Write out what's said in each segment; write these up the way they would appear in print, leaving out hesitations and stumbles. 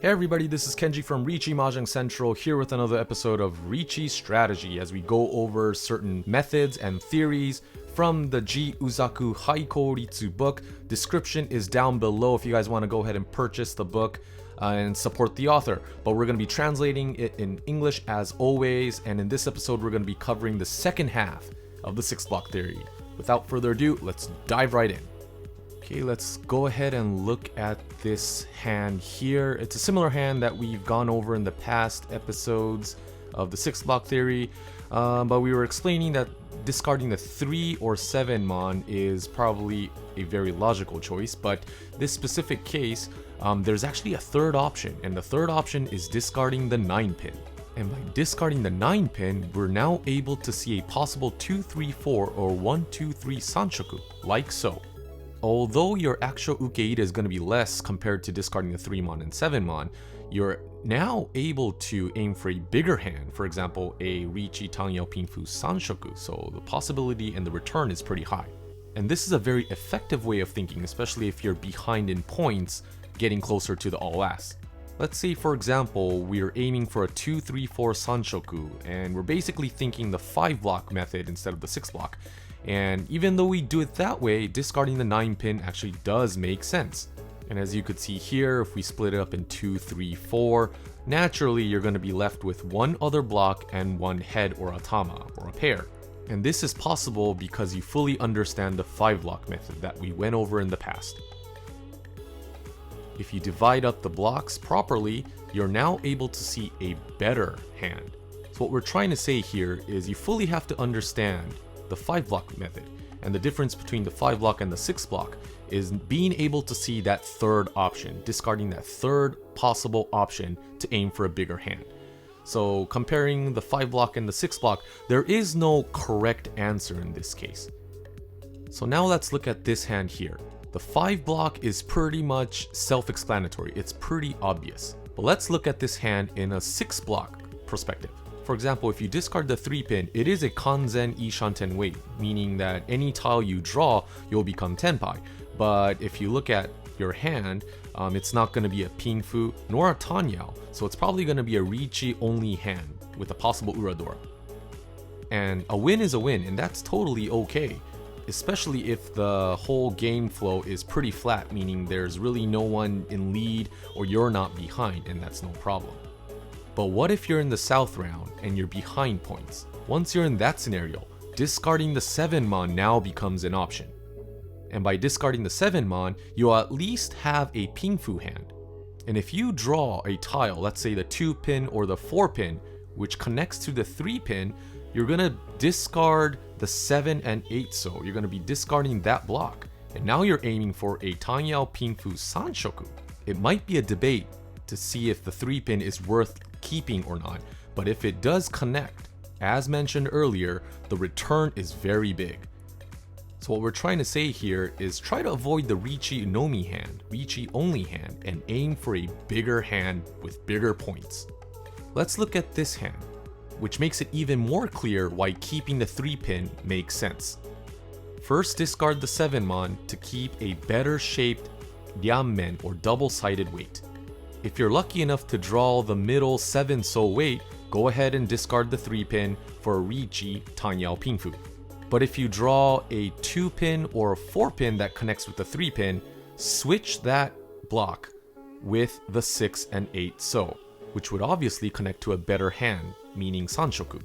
Hey everybody, this is Kenji from Riichi Mahjong Central here with another episode of Riichi Strategy as we go over certain methods and theories from the Ji Uzaku Haikouritsu book. Description is down below if you guys want to go ahead and purchase the book and support the author. But we're going to be translating it in English as always, and in this episode we're going to be covering the second half of the 6-block theory. Without further ado, let's dive right in. Okay, let's go ahead and look at this hand here. It's a similar hand that we've gone over in the past episodes of the 6-block theory, but we were explaining that discarding the 3 or 7 mon is probably a very logical choice, but this specific case, there's actually a third option, and the third option is discarding the 9 pin. And by discarding the 9 pin, we're now able to see a possible 2-3-4 or 1-2-3 sanshoku, like so. Although your actual ukeide is going to be less compared to discarding the 3 mon and 7 mon, you're now able to aim for a bigger hand, for example, a Riichi Tangyao Pinfu Sanshoku, so the possibility and the return is pretty high. And this is a very effective way of thinking, especially if you're behind in points, getting closer to the all-as. Let's say, for example, we're aiming for a 2-3-4 Sanshoku, and we're basically thinking the 5-block method instead of the 6-block. And even though we do it that way, discarding the 9 pin actually does make sense. And as you could see here, if we split it up in 2, 3, 4, naturally you're going to be left with one other block and one head or atama, or a pair. And this is possible because you fully understand the 5-block method that we went over in the past. If you divide up the blocks properly, you're now able to see a better hand. So what we're trying to say here is you fully have to understand the 5-block method, and the difference between the 5-block and the 6-block is being able to see that third option, discarding that third possible option to aim for a bigger hand. So comparing the 5-block and the 6-block, there is no correct answer in this case. So now let's look at this hand here. The 5-block is pretty much self-explanatory, it's pretty obvious. But let's look at this hand in a 6-block perspective. For example, if you discard the 3 pin, it is a kanzen ishanten weight, meaning that any tile you draw, you'll become tenpai. But if you look at your hand, it's not going to be a pinfu nor a tanyao, so it's probably going to be a Riichi only hand with a possible uradora. And a win is a win, and that's totally okay, especially if the whole game flow is pretty flat, meaning there's really no one in lead or you're not behind, and that's no problem. But what if you're in the south round and you're behind points? Once you're in that scenario, discarding the 7 mon now becomes an option. And by discarding the 7 mon, you'll at least have a pinfu hand. And if you draw a tile, let's say the 2 pin or the 4 pin, which connects to the 3 pin, you're gonna discard the 7 and 8 so. You're gonna be discarding that block. And now you're aiming for a Tanyao Pinfu Sanshoku. It might be a debate to see if the 3 pin is worth keeping or not, but if it does connect, as mentioned earlier, the return is very big. So what we're trying to say here is try to avoid the Riichi Nomi hand, Riichi only hand, and aim for a bigger hand with bigger points. Let's look at this hand, which makes it even more clear why keeping the 3 pin makes sense. First, discard the 7 mon to keep a better shaped ryanmen or double-sided weight. If you're lucky enough to draw the middle 7 so weight, go ahead and discard the 3 pin for a Riichi Tanyao Pinfu. But if you draw a 2 pin or a 4 pin that connects with the 3 pin, switch that block with the 6 and 8 so, which would obviously connect to a better hand, meaning Sanshoku.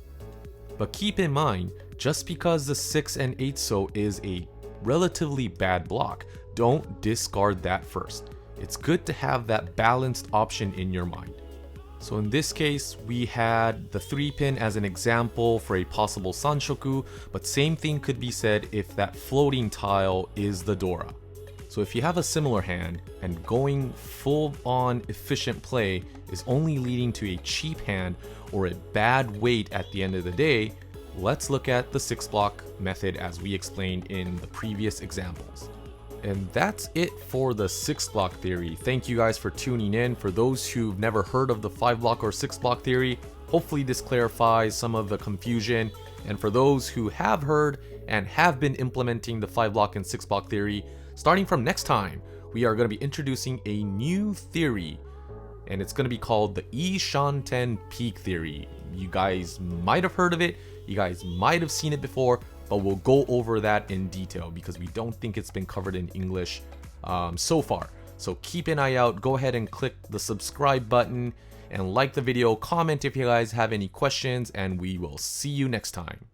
But keep in mind, just because the 6 and 8 so is a relatively bad block, don't discard that first. It's good to have that balanced option in your mind. So in this case, we had the 3 pin as an example for a possible Sanshoku, but same thing could be said if that floating tile is the Dora. So if you have a similar hand, and going full-on efficient play is only leading to a cheap hand or a bad weight at the end of the day, let's look at the 6-block method as we explained in the previous examples. And that's it for the 6-block theory. Thank you guys for tuning in. For those who've never heard of the 5-block or 6-block theory, hopefully this clarifies some of the confusion. And for those who have heard and have been implementing the 5-block and 6-block theory, starting from next time, we are going to be introducing a new theory and it's going to be called the Ishanten peak theory. You guys might have heard of it, you guys might have seen it before, but we'll go over that in detail because we don't think it's been covered in English so far. So keep an eye out, go ahead and click the subscribe button and like the video, comment if you guys have any questions, and we will see you next time.